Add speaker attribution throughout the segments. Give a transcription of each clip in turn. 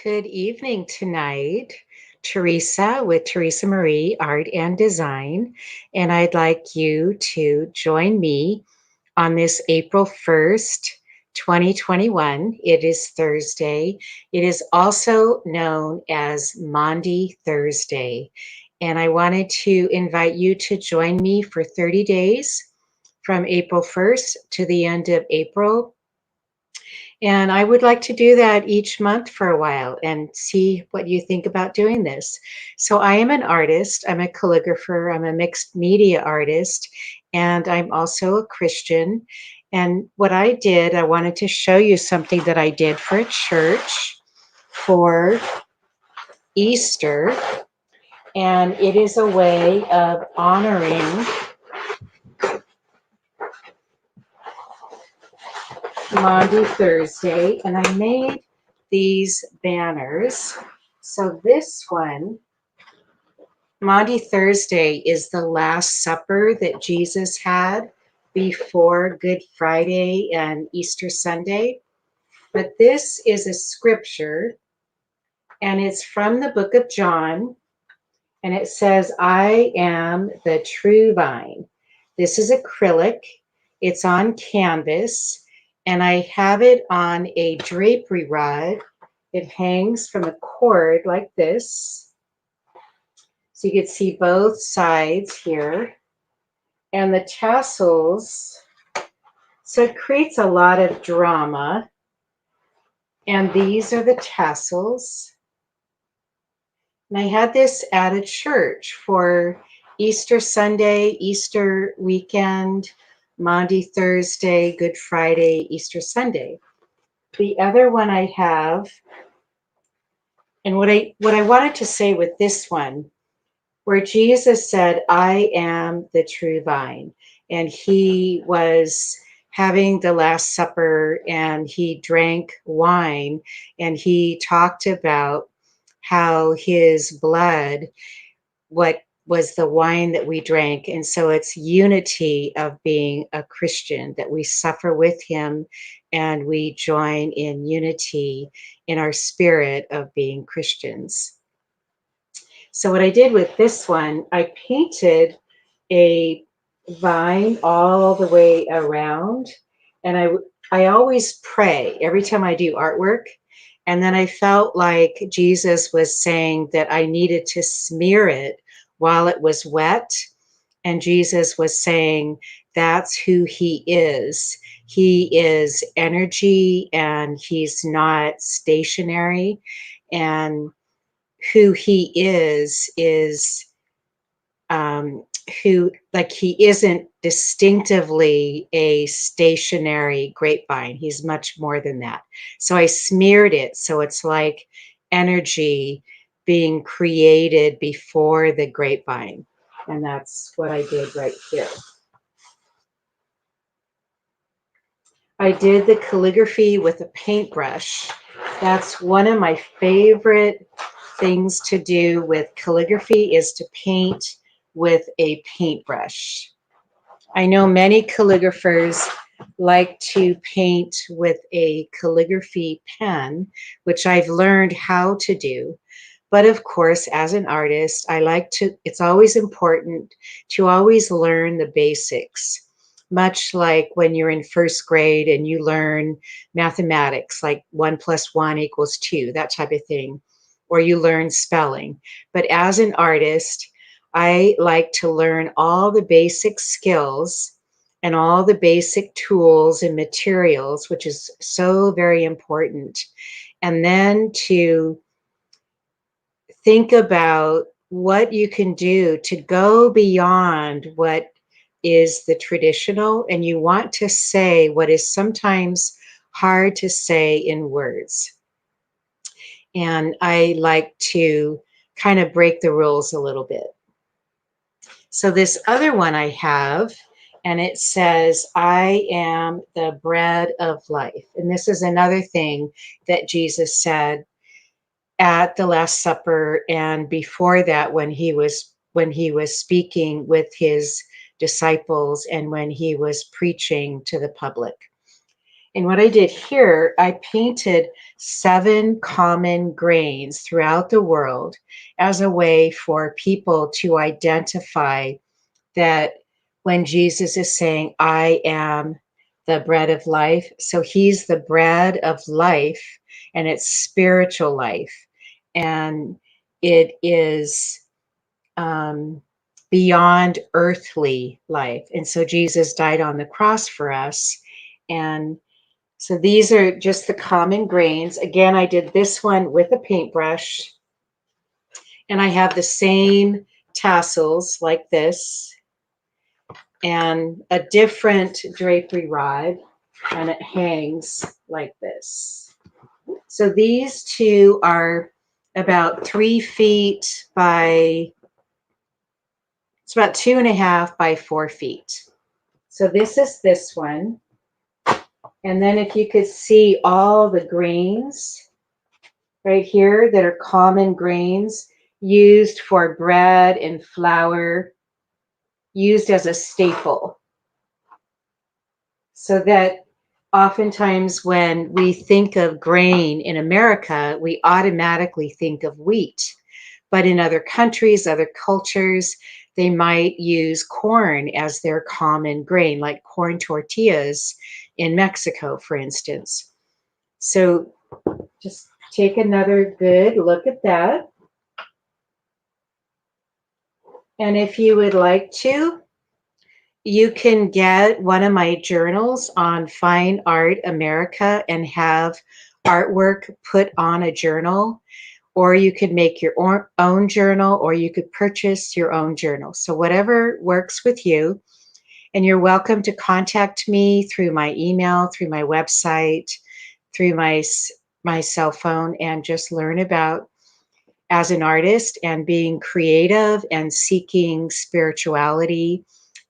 Speaker 1: Good evening tonight. Teresa with Teresa Marie Art and Design. And I'd like you to join me on this April 1st, 2021. It is Thursday. It is also known as Maundy Thursday. And I wanted to invite you to join me for 30 days from April 1st to the end of April. And I would like to do that each month for a while and see what you think about doing this. So, I am an artist, I'm a calligrapher, I'm a mixed media artist, and I'm also a Christian. And what I did, I wanted to show you something that I did for a church for Easter. And it is a way of honoring Maundy Thursday. And I made these banners. So this one, Maundy Thursday, is the Last Supper that Jesus had before Good Friday and Easter Sunday. But this is a scripture, and it's from the book of John, and it says, I am the true vine. This is acrylic, it's on canvas, and I have it on a drapery rod. It hangs from a cord like this. So you can see both sides here. And the tassels, so it creates a lot of drama. And these are the tassels. And I had this at a church for Easter Sunday, Easter weekend, Maundy Thursday, Good Friday, Easter Sunday. The other one I have, and what I wanted to say with this one, where Jesus said, I am the true vine. And he was having the Last Supper and he drank wine and he talked about how his blood, what was the wine that we drank. And so it's unity of being a Christian, that we suffer with him and we join in unity in our spirit of being Christians. So what I did with this one, I painted a vine all the way around, and I always pray every time I do artwork. And then I felt like Jesus was saying that I needed to smear it while it was wet. And Jesus was saying that's who he is. He is energy and he's not stationary. And who he is who, like, he isn't distinctively a stationary grapevine. He's much more than that. So I smeared it so it's like energy being created before the grapevine. And that's what I did right here. I did the calligraphy with a paintbrush. That's one of my favorite things to do with calligraphy, is to paint with a paintbrush. I know many calligraphers like to paint with a calligraphy pen, which I've learned how to do. But of course, as an artist, it's always important to always learn the basics, much like when you're in first grade and you learn mathematics, like 1 + 1 = 2, that type of thing, or you learn spelling. But as an artist, I like to learn all the basic skills and all the basic tools and materials, which is so very important. And then to think about what you can do to go beyond what is the traditional, and you want to say what is sometimes hard to say in words. And I like to kind of break the rules a little bit. So this other one I have, and it says, I am the bread of life. And this is another thing that Jesus said at the Last Supper and before that, when he was speaking with his disciples and when he was preaching to the public. And what I did here, I painted 7 common grains throughout the world as a way for people to identify that when Jesus is saying, I am the bread of life, so he's the bread of life, and it's spiritual life. And it is beyond earthly life. And so Jesus died on the cross for us. And so these are just the common grains. Again, I did this one with a paintbrush, and I have the same tassels like this and a different drapery rod, and it hangs like this. So these two are about 3 feet by, it's about 2.5 by 4 feet. So this is this one. And then if you could see all the grains right here that are common grains used for bread and flour, used as a staple. So that oftentimes when we think of grain in America, we automatically think of wheat. But in other countries, other cultures, they might use corn as their common grain, like corn tortillas in Mexico, for instance. So just take another good look at that. And if you would like to, you can get one of my journals on Fine Art America and have artwork put on a journal, or you could make your own journal, or you could purchase your own journal. So whatever works with you. And you're welcome to contact me through my email, through my website, through my cell phone, and just learn about as an artist and being creative and seeking spirituality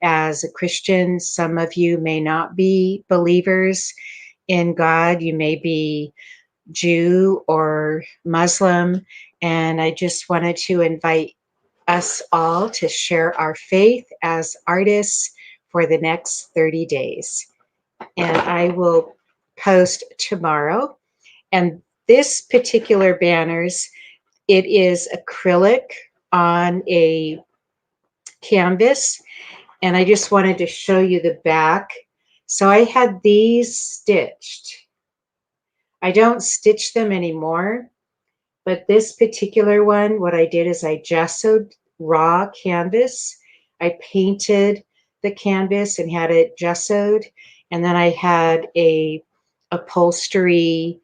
Speaker 1: as a Christian. Some of you may not be believers in God. You may be Jew or Muslim. And I just wanted to invite us all to share our faith as artists for the next 30 days. And I will post tomorrow. And this particular banners, it is acrylic on a canvas. And I just wanted to show you the back. So I had these stitched. I don't stitch them anymore, but this particular one, what I did is I gessoed raw canvas. I painted the canvas and had it gessoed. And then I had a upholstery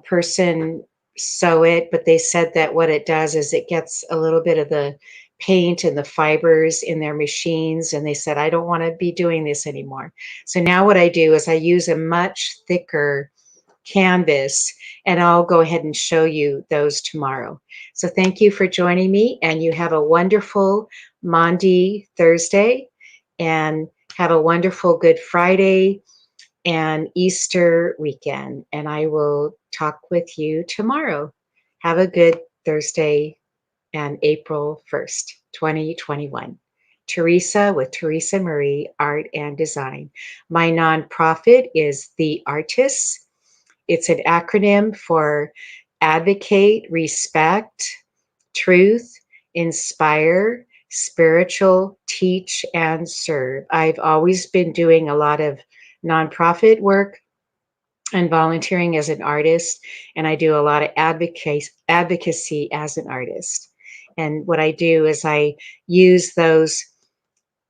Speaker 1: person sew it, but they said that what it does is it gets a little bit of the paint and the fibers in their machines, and they said, I don't want to be doing this anymore. So now what I do is I use a much thicker canvas, and I'll go ahead and show you those tomorrow. So thank you for joining me, and you have a wonderful Maundy Thursday, and have a wonderful Good Friday and Easter weekend. And I will talk with you tomorrow. Have a good Thursday and April 1st, 2021. Teresa with Teresa Marie Art and Design. My nonprofit is The Artists. It's an acronym for advocate, respect, truth, inspire, spiritual, teach, and serve. I've always been doing a lot of nonprofit work and volunteering as an artist, and I do a lot of advocacy as an artist. And what I do is I use those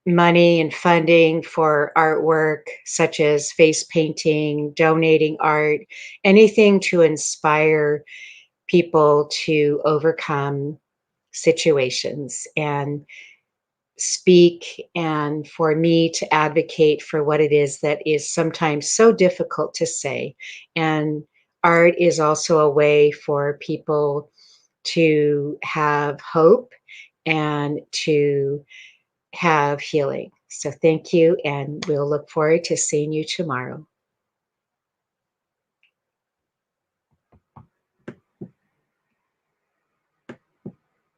Speaker 1: money and funding for artwork such as face painting, donating art, anything to inspire people to overcome situations and speak, and for me to advocate for what it is that is sometimes so difficult to say. And art is also a way for people to have hope and to have healing. So thank you, and we'll look forward to seeing you tomorrow.